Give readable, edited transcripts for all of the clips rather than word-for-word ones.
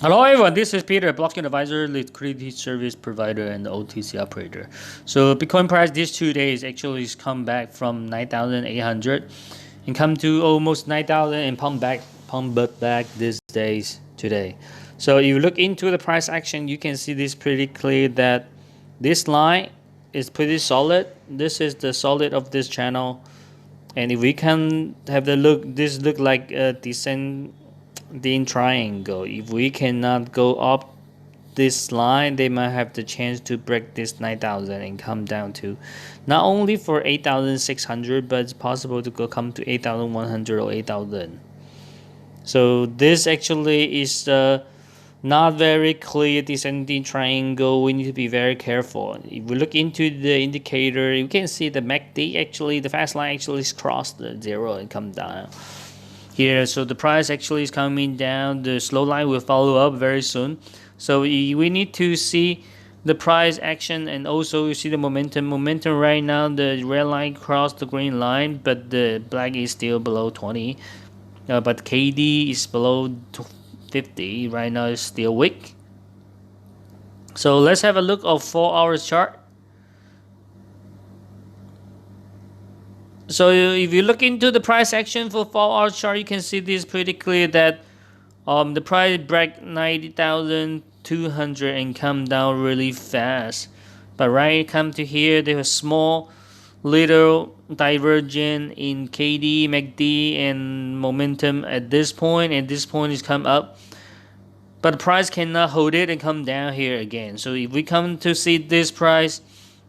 Hello everyone, this is Peter, blockchain advisor, liquidity service provider, and OTC operator. So Bitcoin price these 2 days actually has come back from 9,800 and come to almost 9,000 and pump back these days today. So if you look into the price action, you can see this pretty clear that this line is pretty solid. This is the solid of this channel, and if we can have the look, this look like a decent the triangle. If we cannot go up this line, they might have the chance to break this 9,000 and come down to not only for 8,600, but it's possible to come to 8,100 or 8,000. So this actually is not very clear descending triangle. We need to be very careful. If we look into the indicator, you can see the MACD actually, the fast line actually crossed the zero and come down here. So the price actually is coming down. The slow line will follow up very soon. So we need to see the price action, and also you see the momentum right now. The red line crossed the green line, but the black is still below 20, but KD is below 50 right now. Is still weak. So let's have a look of 4 hours chart. So if you look into the price action for 4 hours chart, you can see this pretty clear that the price break 90,200 and come down really fast. But right come to here, there's a small little divergence in KD, MACD, and momentum at this point. And this point is come up, but the price cannot hold it and come down here again. So if we come to see this price,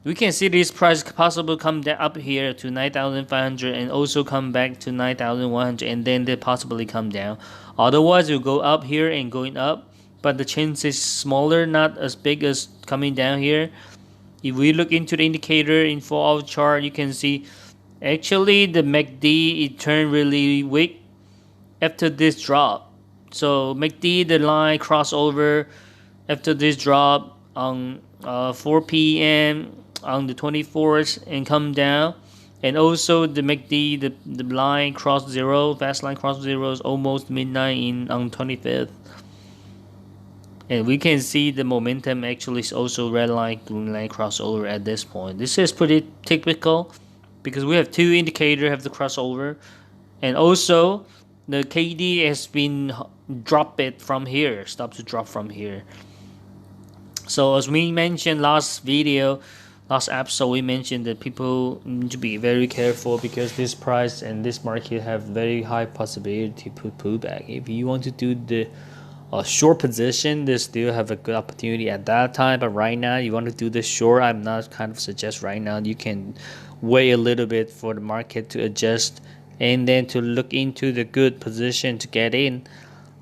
we can see this price possibly come down up here to 9,500 and also come back to 9,100, and then they possibly come down. Otherwise, you'll go up here and going up, but the chance is smaller, not as big as coming down here. If we look into the indicator in 4 hour chart, you can see actually the MACD it turned really weak after this drop. So MACD, the line crossover after this drop on 4 p.m. on the 24th and come down, and also the MACD, the line cross zero, fast line cross zero is almost midnight on 25th, and we can see the momentum actually is also red line green line crossover at this point. This is pretty typical because we have two indicators have the crossover, and also the KD has been drop it from here, stop to drop from here. So as we mentioned last episode, we mentioned that people need to be very careful because this price and this market have very high possibility to pull back. If you want to do the short position, they still have a good opportunity at that time. But right now, you want to do the short, I'm not kind of suggest right now. You can wait a little bit for the market to adjust and then to look into the good position to get in.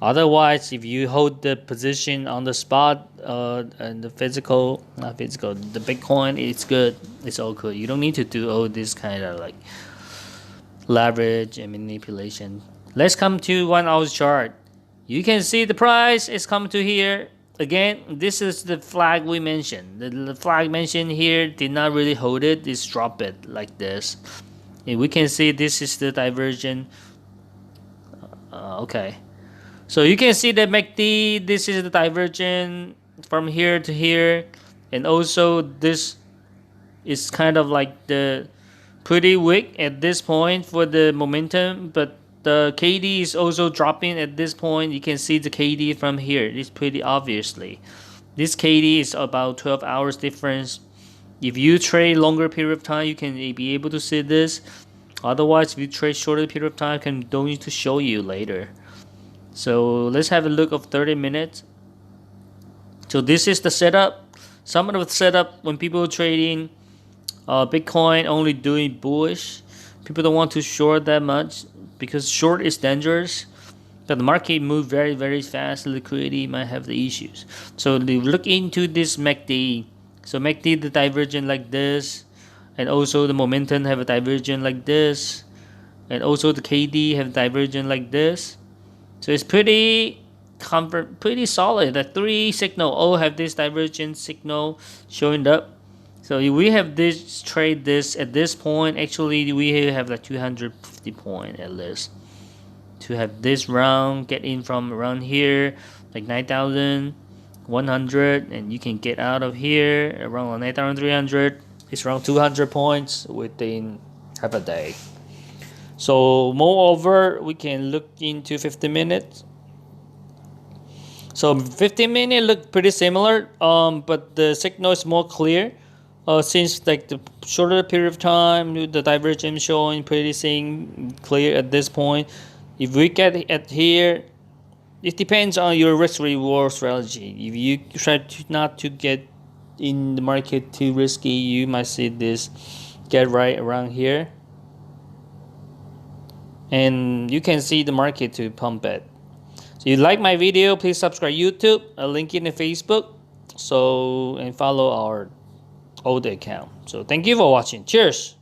Otherwise, if you hold the position on the spot and the the Bitcoin, it's good. It's all good. You don't need to do all this kind of like leverage and manipulation. Let's come to 1 hour chart. You can see the price is come to here. Again, this is the flag we mentioned. The flag mentioned here did not really hold it. It's drop it like this. And we can see this is the divergence. Okay. So you can see the MACD, this is the divergence from here to here, and also this is kind of like the pretty weak at this point for the momentum, but the KD is also dropping at this point. You can see the KD from here. It's pretty obviously. This KD is about 12 hours difference. If you trade longer period of time, you can be able to see this. Otherwise, if you trade shorter period of time, I don't need to show you later. So let's have a look of 30 minutes. So this is the setup. Some of the setup when people are trading Bitcoin only doing bullish. People don't want to short that much because short is dangerous. But the market move very, very fast. Liquidity might have the issues. So they look into this MACD. So MACD the divergence like this, and also the momentum have a divergence like this, and also the KD have divergence like this. So it's pretty solid. The three signal all have this divergence signal showing up. So if we have this trade this at this point, actually we have like 250 point at least. to have this round, get in from around here, like 9,100, and you can get out of here around 9,300. It's around 200 points within half a day. So moreover, we can look into 50 minutes. So 15 minutes look pretty similar, but the signal is more clear. Since like the shorter period of time, the divergence showing pretty clear at this point. If we get at here, it depends on your risk reward strategy. If you try to not to get in the market too risky, you might see this get right around here, and you can see the market to pump it. So you like my video, please subscribe YouTube, a link in the Facebook, and follow our old account. So thank you for watching. Cheers.